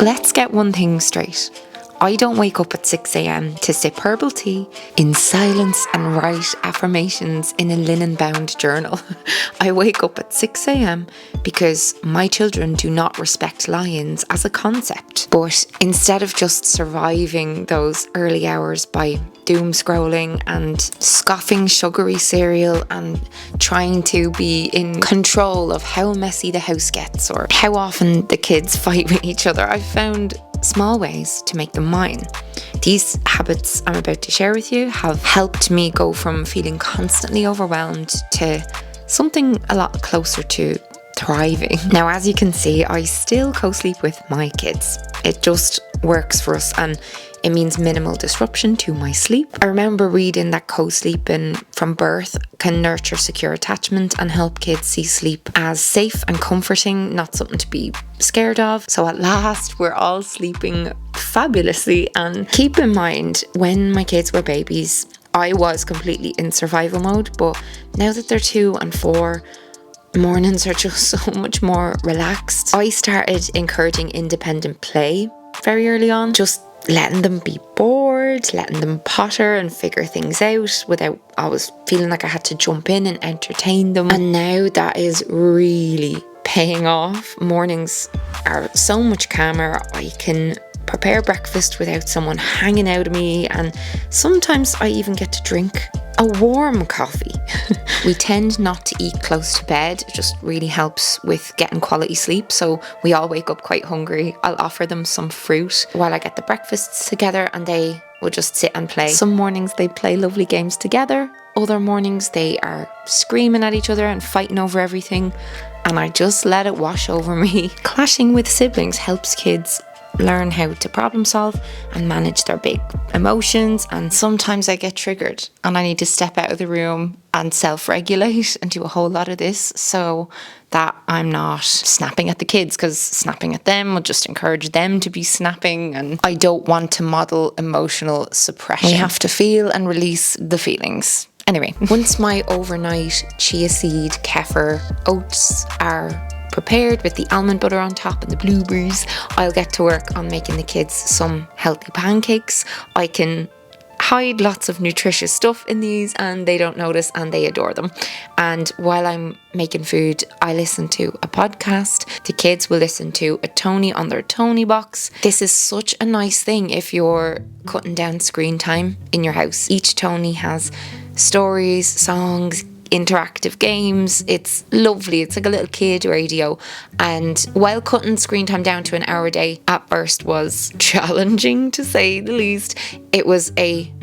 Let's get one thing straight. I don't wake up at 6 a.m. to sip herbal tea in silence and write affirmations in a linen-bound journal. I wake up at 6 a.m. because my children do not respect lions as a concept. But instead of just surviving those early hours by doom scrolling and scoffing sugary cereal and trying to be in control of how messy the house gets or how often the kids fight with each other, I've found small ways to make them mine. These habits I'm about to share with you have helped me go from feeling constantly overwhelmed to something a lot closer to thriving. Now, as you can see, I still co-sleep with my kids. It just works for us and it means minimal disruption to my sleep. I remember reading that co-sleeping from birth can nurture secure attachment and help kids see sleep as safe and comforting, not something to be scared of. So at last, we're all sleeping fabulously. And keep in mind, when my kids were babies, I was completely in survival mode. But now that they're 2 and 4, mornings are just so much more relaxed. I started encouraging independent play very early on, just letting them be bored, letting them potter and figure things out without always feeling like I had to jump in and entertain them. And now that is really paying off. Mornings are so much calmer. I can prepare breakfast without someone hanging out of me, and sometimes I even get to drink a warm coffee. We tend not to eat close to bed. It just really helps with getting quality sleep, so we all wake up quite hungry. I'll offer them some fruit while I get the breakfasts together, and they will just sit and play. Some mornings they play lovely games together. Other mornings they are screaming at each other and fighting over everything, and I just let it wash over me. Clashing with siblings helps kids learn how to problem solve and manage their big emotions, and sometimes I get triggered and I need to step out of the room and self-regulate and do a whole lot of this so that I'm not snapping at the kids, because snapping at them will just encourage them to be snapping, and I don't want to model emotional suppression. We have to feel and release the feelings. Anyway, once my overnight chia seed kefir oats are prepared with the almond butter on top and the blueberries, I'll get to work on making the kids some healthy pancakes. I can hide lots of nutritious stuff in these and they don't notice and they adore them. And while I'm making food, I listen to a podcast. The kids will listen to a Tony on their Tony box. This is such a nice thing if you're cutting down screen time in your house. Each Tony has stories, songs, interactive games. It's lovely. It's like a little kid radio. And while cutting screen time down to an hour a day at first was challenging, to say the least, it was a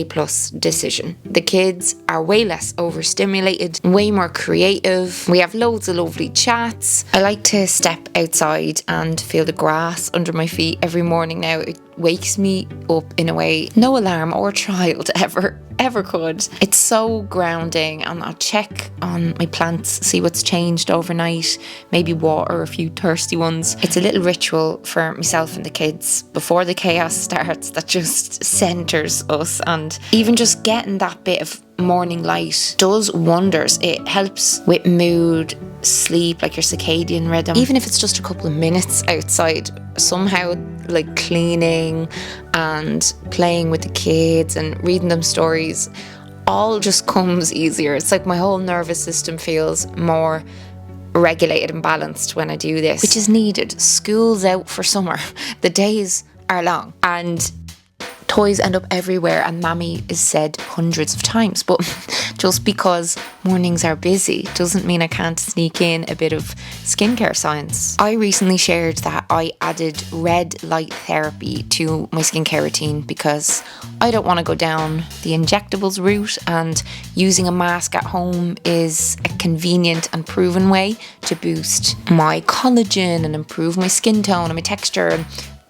plus decision. The kids are way less overstimulated, way more creative. We have loads of lovely chats. I like to step outside and feel the grass under my feet every morning now. It wakes me up in a way no alarm or child ever could. It's so grounding, and I'll check on my plants, see what's changed overnight, maybe water a few thirsty ones. It's a little ritual for myself and the kids before the chaos starts that just centers us, and even just getting that bit of morning light does wonders. It helps with mood, sleep, like your circadian rhythm. Even if it's just a couple of minutes outside, somehow like cleaning and playing with the kids and reading them stories, all just comes easier. It's like my whole nervous system feels more regulated and balanced when I do this, which is needed. School's out for summer. The days are long and toys end up everywhere, and Mammy is said hundreds of times, but just because mornings are busy doesn't mean I can't sneak in a bit of skincare science. I recently shared that I added red light therapy to my skincare routine because I don't want to go down the injectables route, and using a mask at home is a convenient and proven way to boost my collagen and improve my skin tone and my texture. And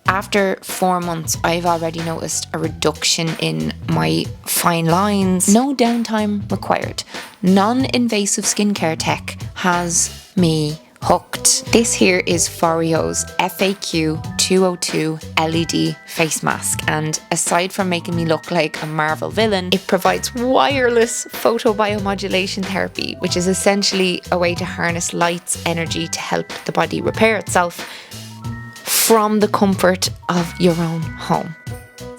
after 4 months, I've already noticed a reduction in my fine lines. No downtime required. Non-invasive skincare tech has me hooked. This here is Foreo's FAQ 202 LED face mask, and aside from making me look like a Marvel villain, it provides wireless photobiomodulation therapy, which is essentially a way to harness light's energy to help the body repair itself. from the comfort of your own home.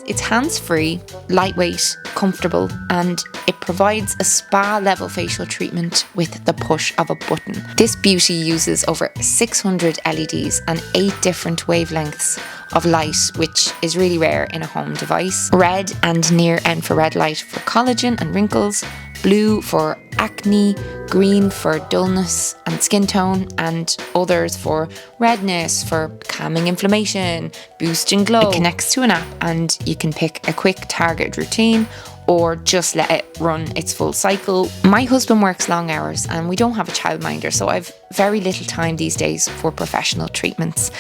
It's hands-free, lightweight, comfortable, and it provides a spa-level facial treatment with the push of a button. This beauty uses over 600 LEDs and 8 different wavelengths of light, which is really rare in a home device. Red and near infrared light for collagen and wrinkles, blue for acne, green for dullness and skin tone, and others for redness, for calming inflammation, boosting glow. It connects to an app and you can pick a quick targeted routine or just let it run its full cycle. My husband works long hours and we don't have a childminder, so I've very little time these days for professional treatments.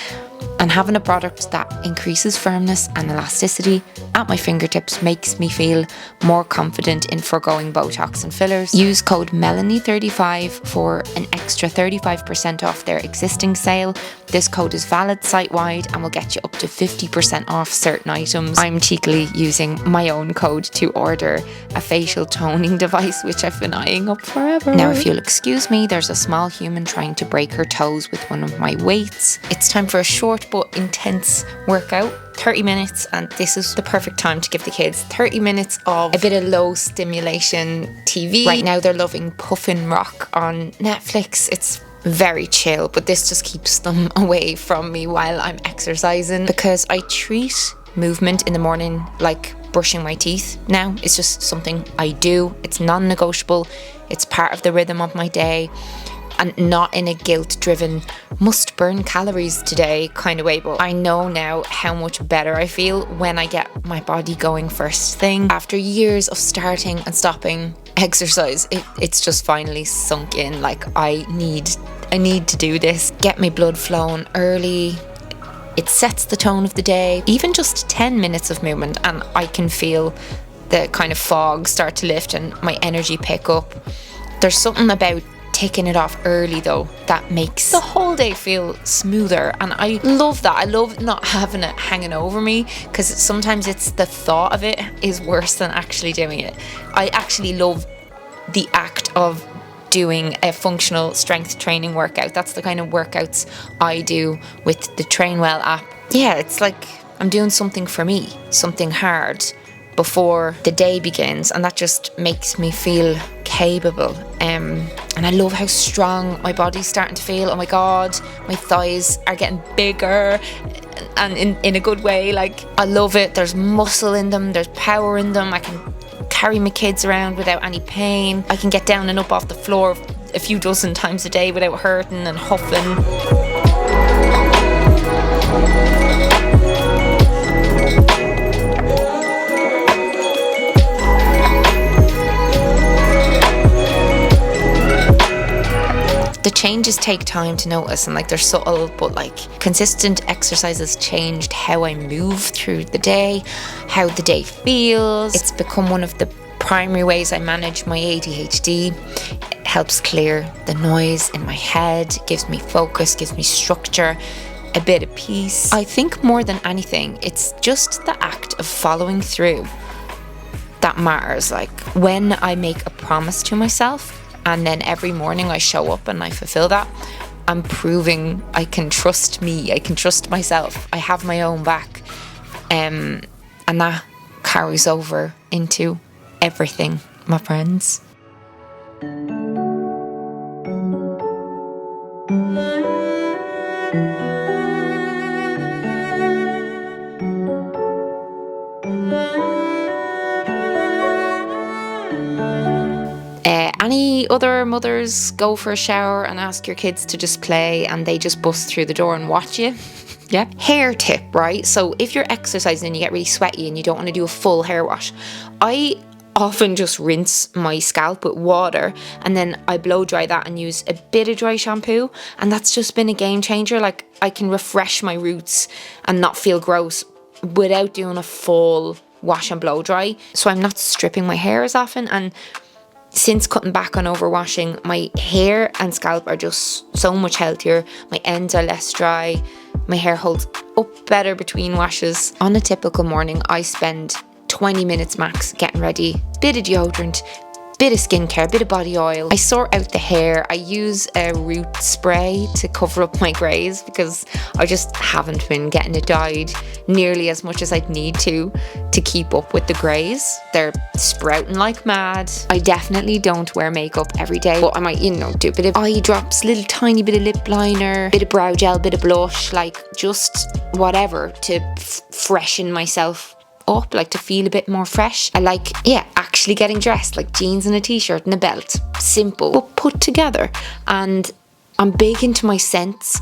And having a product that increases firmness and elasticity at my fingertips makes me feel more confident in foregoing Botox and fillers. Use code Melanie35 for an extra 35% off their existing sale. This code is valid site-wide and will get you up to 50% off certain items. I'm cheekily using my own code to order a facial toning device, which I've been eyeing up forever. Now, if you'll excuse me, there's a small human trying to break her toes with one of my weights. It's time for a short but intense workout, 30 minutes, and this is the perfect time to give the kids 30 minutes of a bit of low stimulation TV. Right now they're loving Puffin Rock on Netflix. It's very chill, but this just keeps them away from me while I'm exercising, because I treat movement in the morning like brushing my teeth now. It's just something I do. It's non-negotiable. It's part of the rhythm of my day. And not in a guilt-driven, must burn calories today kind of way, but I know now how much better I feel when I get my body going first thing. After years of starting and stopping exercise, it's just finally sunk in, like I need to do this. Get my blood flowing early. It sets the tone of the day. Even just 10 minutes of movement and I can feel the kind of fog start to lift and my energy pick up. There's something about taking it off early though that makes the whole day feel smoother, and I love that. I love not having it hanging over me, because sometimes it's the thought of it is worse than actually doing it. I actually love the act of doing a functional strength training workout. That's the kind of workouts I do with the Trainwell app. Yeah, it's like I'm doing something for me, something hard before the day begins, and that just makes me feel capable. And I love how strong my body's starting to feel. Oh my god, my thighs are getting bigger, and in a good way. Like, I love it. There's muscle in them, there's power in them. I can carry my kids around without any pain. I can get down and up off the floor a few dozen times a day without hurting and huffing. The changes take time to notice, and like they're subtle, but like consistent exercises changed how I move through the day, how the day feels. It's become one of the primary ways I manage my ADHD. It helps clear the noise in my head, gives me focus, gives me structure, a bit of peace. I think more than anything, it's just the act of following through that matters. Like when I make a promise to myself, and then every morning I show up and I fulfill that, I'm proving I can trust me, I can trust myself, I have my own back. And that carries over into everything, my friends. Any other mothers go for a shower and ask your kids to just play and they just bust through the door and watch you? Yeah. Hair tip, right? So if you're exercising and you get really sweaty and you don't want to do a full hair wash, I often just rinse my scalp with water and then I blow dry that and use a bit of dry shampoo, and that's just been a game changer. Like, I can refresh my roots and not feel gross without doing a full wash and blow dry. So I'm not stripping my hair as often, and since cutting back on overwashing, my hair and scalp are just so much healthier. My ends are less dry. My hair holds up better between washes. On a typical morning, I spend 20 minutes max getting ready. Bit of deodorant, bit of skincare, bit of body oil. I sort out the hair. I use a root spray to cover up my greys because I just haven't been getting it dyed nearly as much as I'd need to keep up with the greys. They're sprouting like mad. I definitely don't wear makeup every day, but I might, do a bit of eye drops, little tiny bit of lip liner, bit of brow gel, bit of blush, like just whatever to freshen myself up, like to feel a bit more fresh. I like, actually getting dressed, like jeans and a t-shirt and a belt. Simple, but put together. And I'm big into my scents.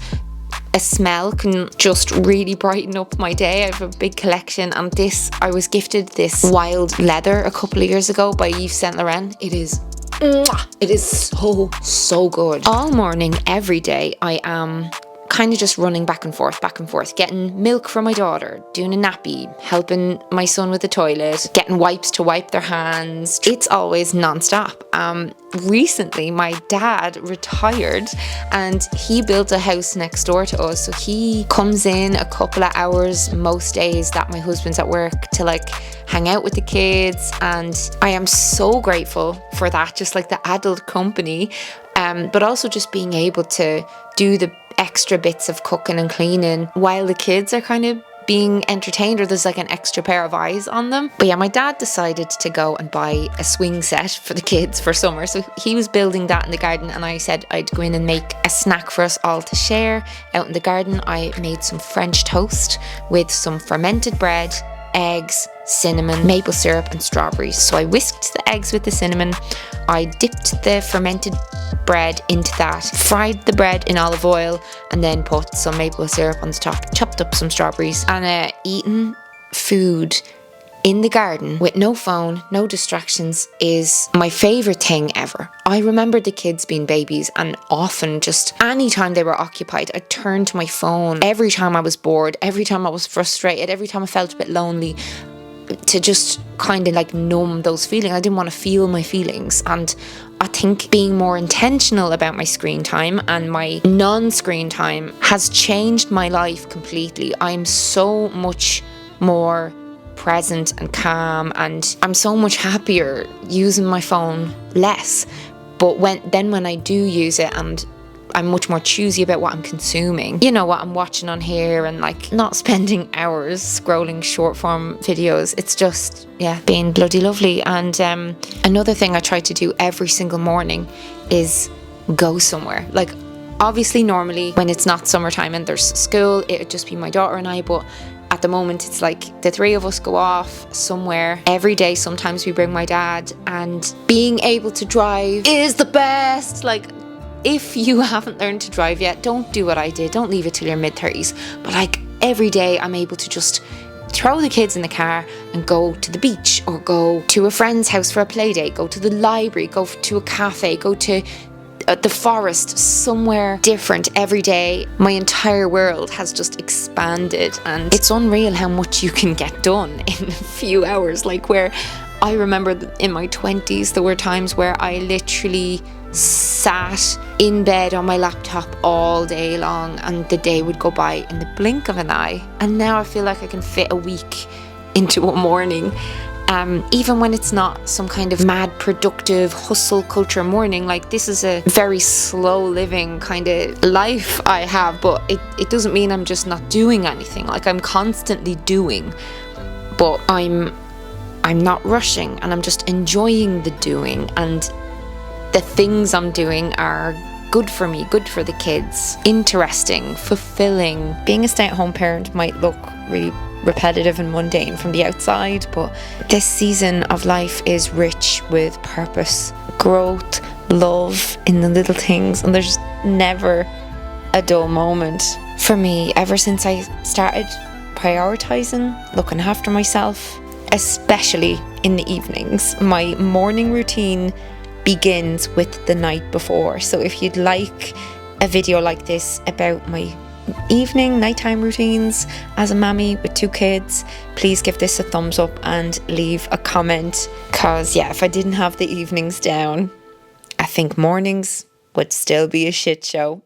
A smell can just really brighten up my day. I have a big collection, and I was gifted this wild leather a couple of years ago by Yves Saint Laurent. It is so good. All morning, every day, I am kind of just running back and forth, getting milk for my daughter, doing a nappy, helping my son with the toilet, getting wipes to wipe their hands. It's always non-stop. Recently, my dad retired and he built a house next door to us. So he comes in a couple of hours most days that my husband's at work to like hang out with the kids. And I am so grateful for that, just like the adult company, but also just being able to do the extra bits of cooking and cleaning while the kids are kind of being entertained, or there's like an extra pair of eyes on them. But yeah, my dad decided to go and buy a swing set for the kids for summer. So he was building that in the garden, and I said I'd go in and make a snack for us all to share out in the garden. I made some French toast with some fermented bread, eggs, cinnamon, maple syrup and strawberries. So I whisked the eggs with the cinnamon. I dipped the fermented bread into that, fried the bread in olive oil, and then put some maple syrup on the top, chopped up some strawberries, and eating food in the garden with no phone, no distractions is my favourite thing ever. I remember the kids being babies, and often just anytime they were occupied, I'd turn to my phone every time I was bored, every time I was frustrated, every time I felt a bit lonely, to just kind of like numb those feelings. I didn't want to feel my feelings. And I think being more intentional about my screen time and my non-screen time has changed my life completely. I'm so much more present and calm, and I'm so much happier using my phone less. But when I do use it, and I'm much more choosy about what I'm consuming, what I'm watching on here, and like not spending hours scrolling short form videos. It's just being bloody lovely. And another thing I try to do every single morning is go somewhere. Like obviously normally when it's not summertime and there's school, it would just be my daughter and I, but at the moment it's like the three of us go off somewhere every day. Sometimes we bring my dad, and being able to drive is the best. Like if you haven't learned to drive yet, don't do what I did. Don't leave it till your mid-30s. But like every day I'm able to just throw the kids in the car and go to the beach, or go to a friend's house for a play date, go to the library, go to a cafe, go to the forest, somewhere different every day. My entire world has just expanded, and it's unreal how much you can get done in a few hours. Like where I remember in my 20s, there were times where I literally sat in bed on my laptop all day long, and the day would go by in the blink of an eye. And now I feel like I can fit a week into a morning. Even when it's not some kind of mad productive hustle culture morning. Like this is a very slow living kind of life I have, but it doesn't mean I'm just not doing anything. Like I'm constantly doing, but I'm not rushing, and I'm just enjoying the doing, and the things I'm doing are good for me, good for the kids, interesting, fulfilling. Being a stay-at-home parent might look really repetitive and mundane from the outside, but this season of life is rich with purpose, growth, love in the little things, and there's never a dull moment. For me, ever since I started prioritizing looking after myself, especially in the evenings, my morning routine begins with the night before. So if you'd like a video like this about my nighttime routines as a mammy with 2 kids, please give this a thumbs up and leave a comment, because if I didn't have the evenings down, I think mornings would still be a shit show.